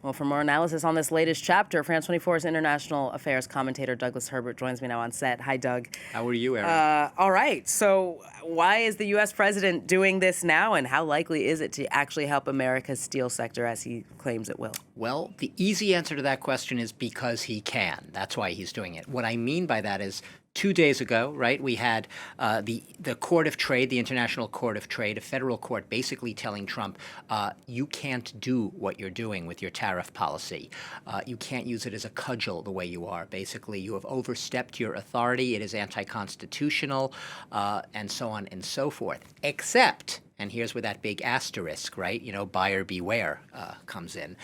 Well, for more analysis on this latest chapter, France 24's International Affairs Commentator Douglas Herbert joins me now on set. Hi, Doug. How are you, Aaron? All right. So why is the U.S. president doing this now, and how likely is it to actually help America's steel sector as he claims it will? Well, the easy answer to that question is because he can. That's why he's doing it. What I mean by that is 2 days ago, right, we had the Court of Trade, the International Court of Trade, a federal court basically telling Trump, you can't do what you're doing with your tariff policy. You can't use it as a cudgel the way you are. Basically, you have overstepped your authority. It is anti-constitutional, and so on and so forth. Except, and here's where that big asterisk, right, buyer beware comes in.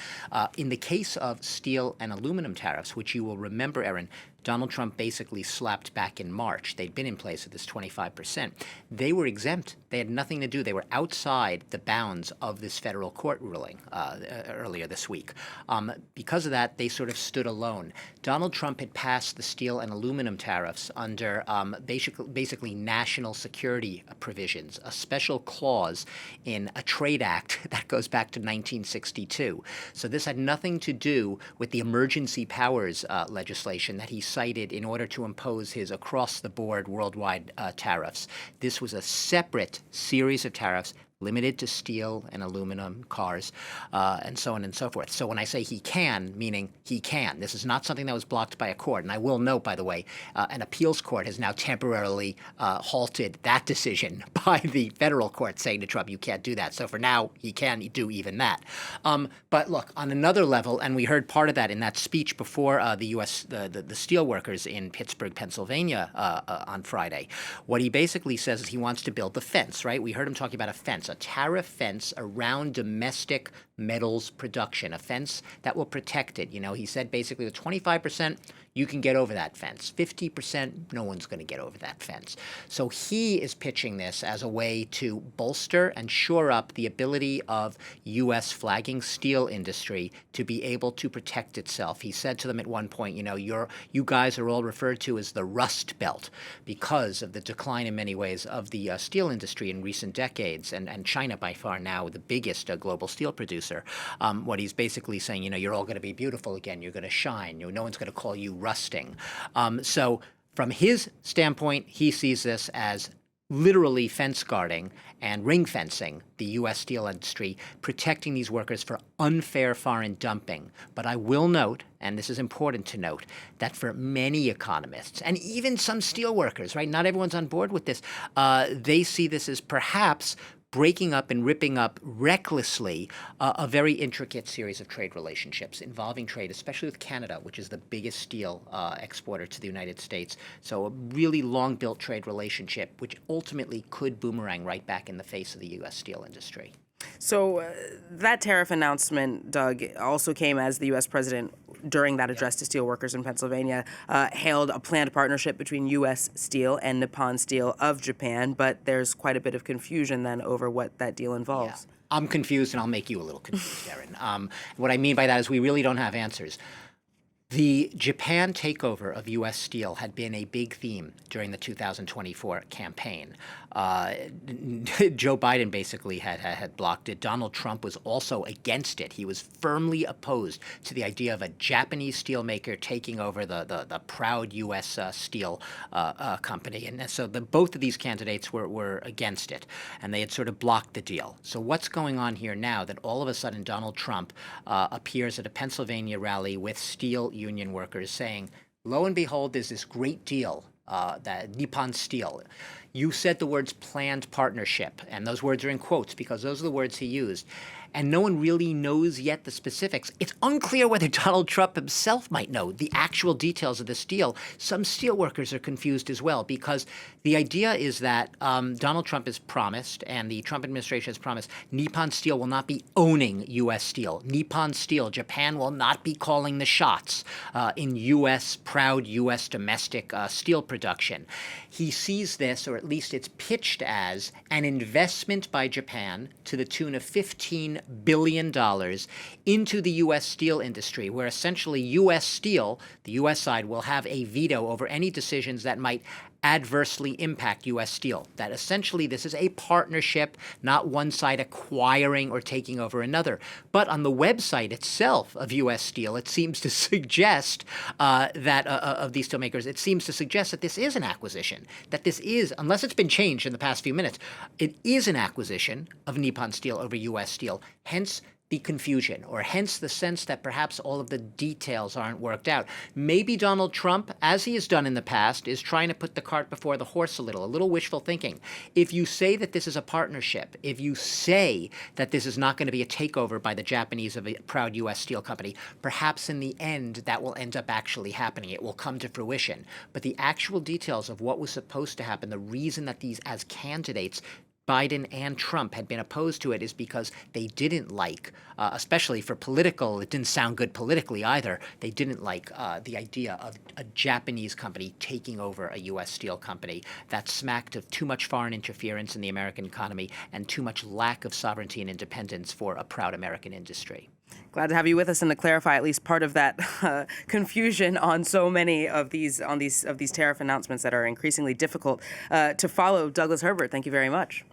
In the case of steel and aluminum tariffs, which you will remember, Aaron, Donald Trump basically slapped back in March. They'd been in place at this 25%. They were exempt. They had nothing to do. They were outside the bounds of this federal court ruling earlier this week. Because of that, they sort of stood alone. Donald Trump had passed the steel and aluminum tariffs under basically national security provisions, a special clause in a trade act that goes back to 1962. So this had nothing to do with the emergency powers legislation that he cited in order to impose his across-the-board worldwide tariffs. This was a separate series of tariffs limited to steel and aluminum cars, and so on and so forth. So when I say he can, meaning he can. This is not something that was blocked by a court. And I will note, by the way, an appeals court has now temporarily halted that decision by the federal court saying to Trump, you can't do that. So for now, he can do even that. But look, on another level, and we heard part of that in that speech before the U.S., the steel workers in Pittsburgh, Pennsylvania on Friday, what he basically says is he wants to build the fence, right? We heard him talking about a fence, a tariff fence around domestic metals production, a fence that will protect it. He said basically with 25%, you can get over that fence. 50%, no one's going to get over that fence. So he is pitching this as a way to bolster and shore up the ability of U.S. flagging steel industry to be able to protect itself. He said to them at one point, you guys are all referred to as the Rust Belt because of the decline in many ways of the steel industry in recent decades, and China by far now the biggest global steel producer. What he's basically saying, you're all going to be beautiful again. You're going to shine. No one's going to call you rusting. So from his standpoint, he sees this as literally fence guarding and ring fencing the U.S. steel industry, protecting these workers for unfair foreign dumping. But I will note, and this is important to note, that for many economists, and even some steel workers, right, not everyone's on board with this, they see this as perhaps breaking up and ripping up recklessly a very intricate series of trade relationships involving trade, especially with Canada, which is the biggest steel exporter to the United States. So a really long-built trade relationship, which ultimately could boomerang right back in the face of the U.S. steel industry. So that tariff announcement, Doug, also came as the U.S. president, during that address to steel workers in Pennsylvania, hailed a planned partnership between U.S. Steel and Nippon Steel of Japan, but there's quite a bit of confusion then over what that deal involves. Yeah. I'm confused, and I'll make you a little confused, Aaron. What I mean by that is we really don't have answers. The Japan takeover of U.S. Steel had been a big theme during the 2024 campaign. Joe Biden basically had blocked it. Donald Trump was also against it. He was firmly opposed to the idea of a Japanese steelmaker taking over the proud U.S. steel company. And so both of these candidates were against it, and they had sort of blocked the deal. So what's going on here now that all of a sudden Donald Trump appears at a Pennsylvania rally with steel union workers saying, lo and behold, there's this great deal that Nippon Steel. You said the words planned partnership, and those words are in quotes because those are the words he used. And no one really knows yet the specifics. It's unclear whether Donald Trump himself might know the actual details of this deal. Some steel workers are confused as well because the idea is that Donald Trump has promised, and the Trump administration has promised, Nippon Steel will not be owning U.S. Steel. Nippon Steel, Japan will not be calling the shots in proud U.S. domestic steel production. He sees this, or at least it's pitched as, an investment by Japan to the tune of $15 billion into the U.S. steel industry, where essentially U.S. Steel, the U.S. side, will have a veto over any decisions that might adversely impact U.S. Steel, that essentially this is a partnership, not one side acquiring or taking over another. But on the website itself of U.S. Steel, it seems to suggest of these steelmakers, it seems to suggest that this is an acquisition, that this is, unless it's been changed in the past few minutes, it is an acquisition of Nippon Steel over U.S. Steel. Hence the confusion, or hence the sense that perhaps all of the details aren't worked out. Maybe Donald Trump, as he has done in the past, is trying to put the cart before the horse a little wishful thinking. If you say that this is a partnership, if you say that this is not going to be a takeover by the Japanese of a proud U.S. steel company, perhaps in the end that will end up actually happening. It will come to fruition. But the actual details of what was supposed to happen, the reason that these as candidates Biden and Trump had been opposed to it is because they didn't like, especially for political, it didn't sound good politically either, they didn't like the idea of a Japanese company taking over a U.S. steel company. That smacked of too much foreign interference in the American economy and too much lack of sovereignty and independence for a proud American industry. Glad to have you with us and to clarify at least part of that confusion on so many of these tariff announcements that are increasingly difficult to follow. Douglas Herbert, thank you very much.